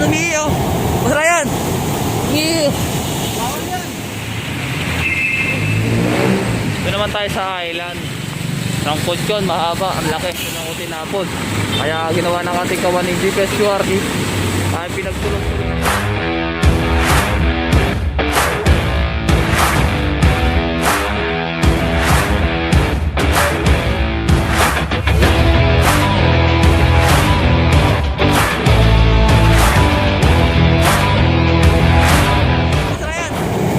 umiiyo. Boss Ryan, umiiyo. Ito naman tayo sa island. Rangkod yun, mahaba, ang laki. Ito ng utinapod. Kaya ginawa ng ating kawaning GPS QRT ay pinagtulong-tulong.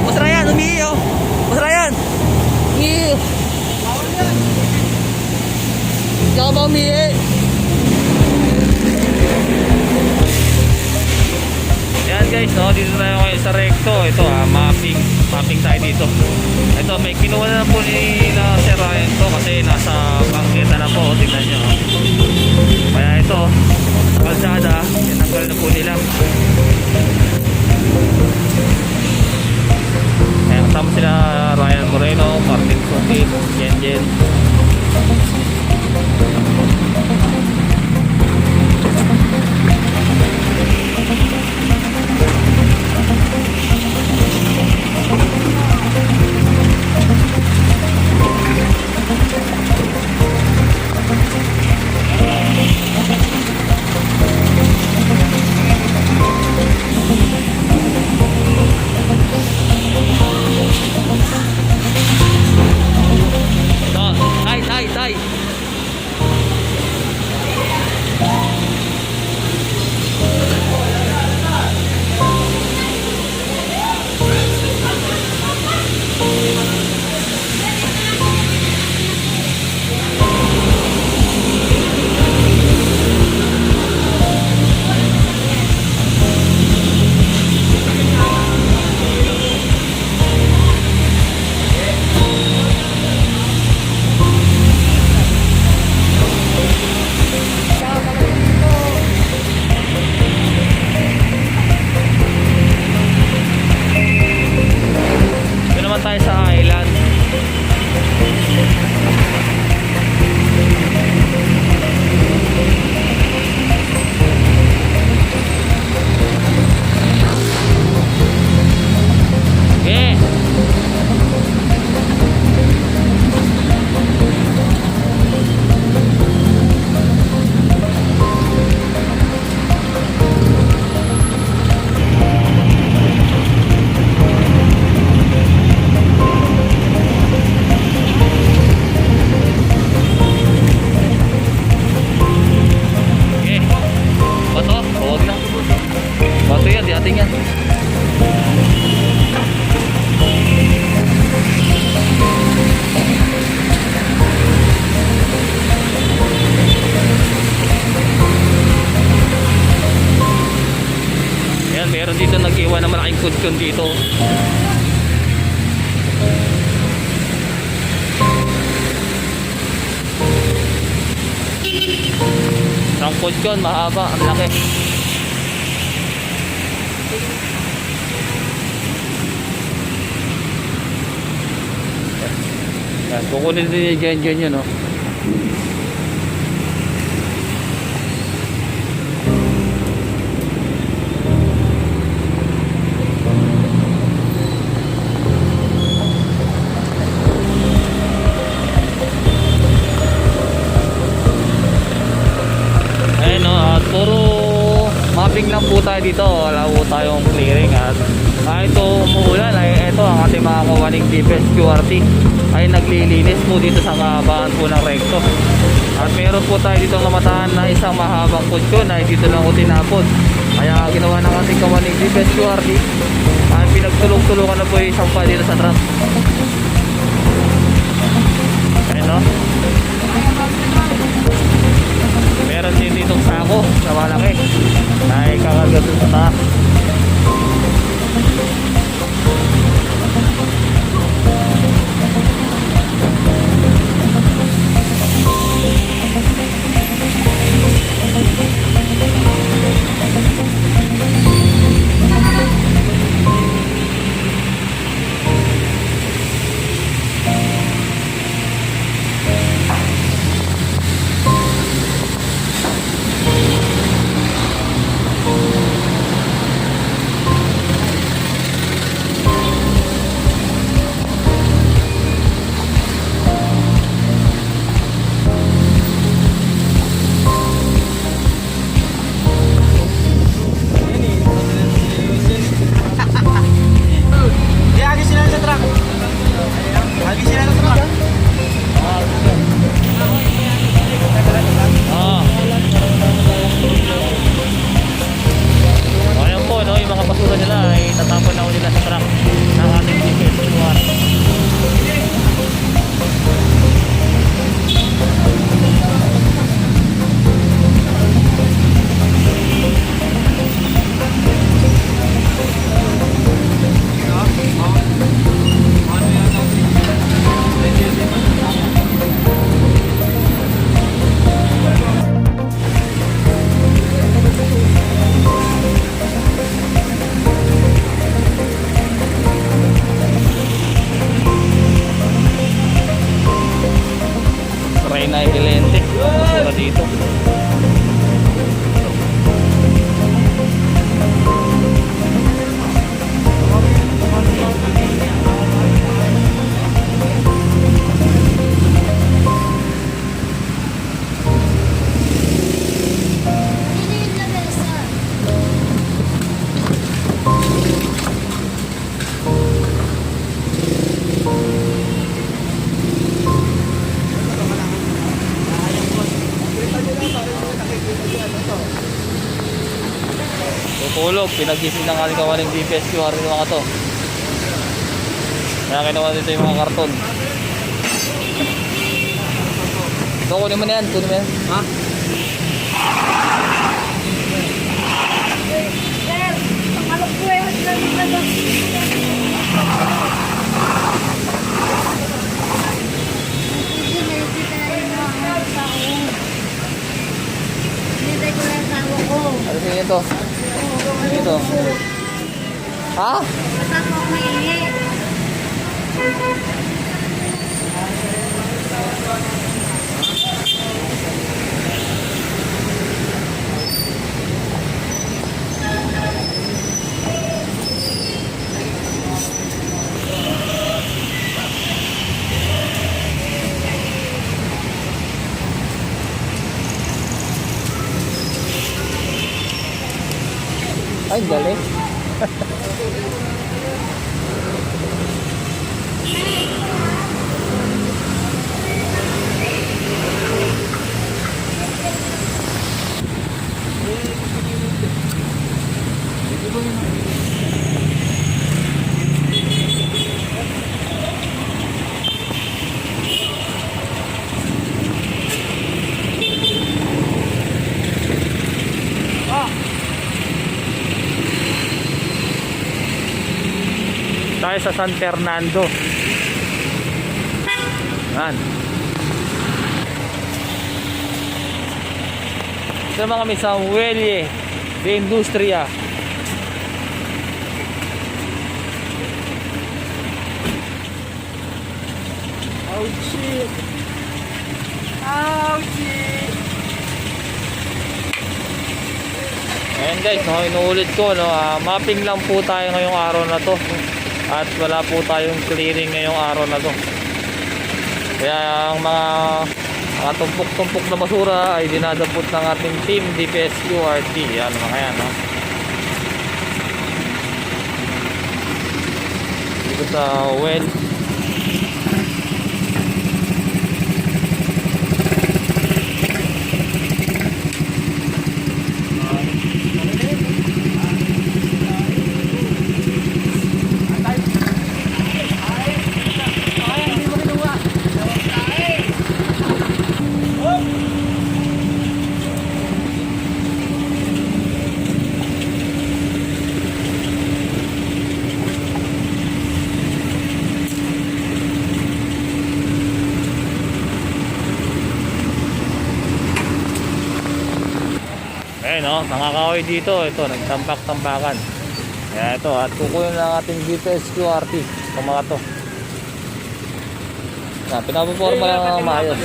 Boss Ryan, umiiyo. Boss Ryan, umiiyo. Hindi ka ba umiiyo? Yan guys, no, dito tayo ngayon sa Recto. Ito mapping tayo dito. Ito may kinuha na po ni na Sir Ryan to kasi nasa bangketa na po. Tingnan nyo. Kaya ito, kalsada, tinanggal na po nila. Kaya kasama sila Ryan Moreno, Martin Sungkit, Jen. Tay. Tayo sa island. Okay. Bato yan, diating yan. Ayan, meron dito nag-iwan na malaking kudkon dito. Ang kudkon, mahaba, ang laki. Yan, kukunin din yung Jen yun, no? Ayun, no? At puro mapping lang po tayo dito. Wala po tayong clearing. At kahit ito umuulan, ay ito ang ating mga kawaning GPS QRT ay naglilinis po dito sa kahabaan po ng Recto. At meron po tayo dito namataan na isang mahabang kudkon ay dito lang utinapod. Kaya ginawa ng ating kawaning GPS QRT ay pinagtulong-tulungan na po yung isang pa dito sa truck. Ayun, no? Meron din ditong sako na malaki ay kakarga dun sa taas. Tulog, pinagising ng ating kawaling DPS QRT mga to. Kaya kinuha dito yung mga karton. So, kunin mo na yan, kunin mo yan. Ha? Sir, pangalok ko eh. Ano sa ito? Ito. Ha? Kasama ko maingi. Ay, galing. Tayo sa San Fernando. Yan. Ito naman kami sa Muelle de Industria. Oh shit. Oh shit. Ayan guys, no, inuulit ko, no, mapping lang po tayo ngayong araw na to. At wala po tayong clearing ngayong araw na to. Kaya ang mga tumpok-tumpok na basura ay dinadampot ng ating team DPS QRT. Yan mga yan, no? Dito sa well. Eh no, nakakahoy dito. Ito, nagtambak-tambakan. Kaya ito, at kukunin lang ating DPS QRT. Ito mga to. Pinapaporma lang ang maayos.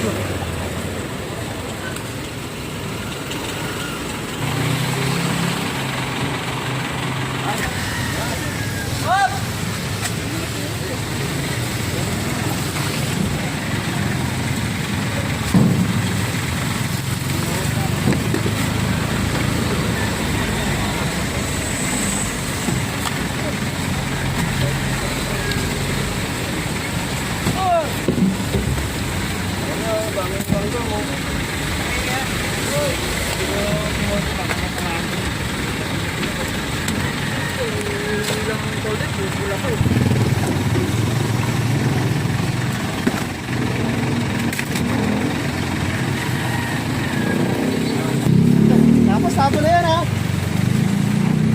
Tapos tapo na yan ha.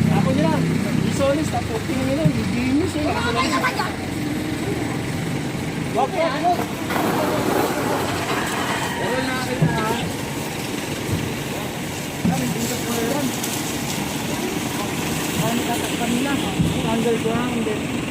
Tapo nyo lang. Isolis, tapo. Tingin nyo lang. Genius eh. Okay, ano? Wala na akin na ha. Kami, tingkat mo na yan. Kami tatakpan nila. Underground.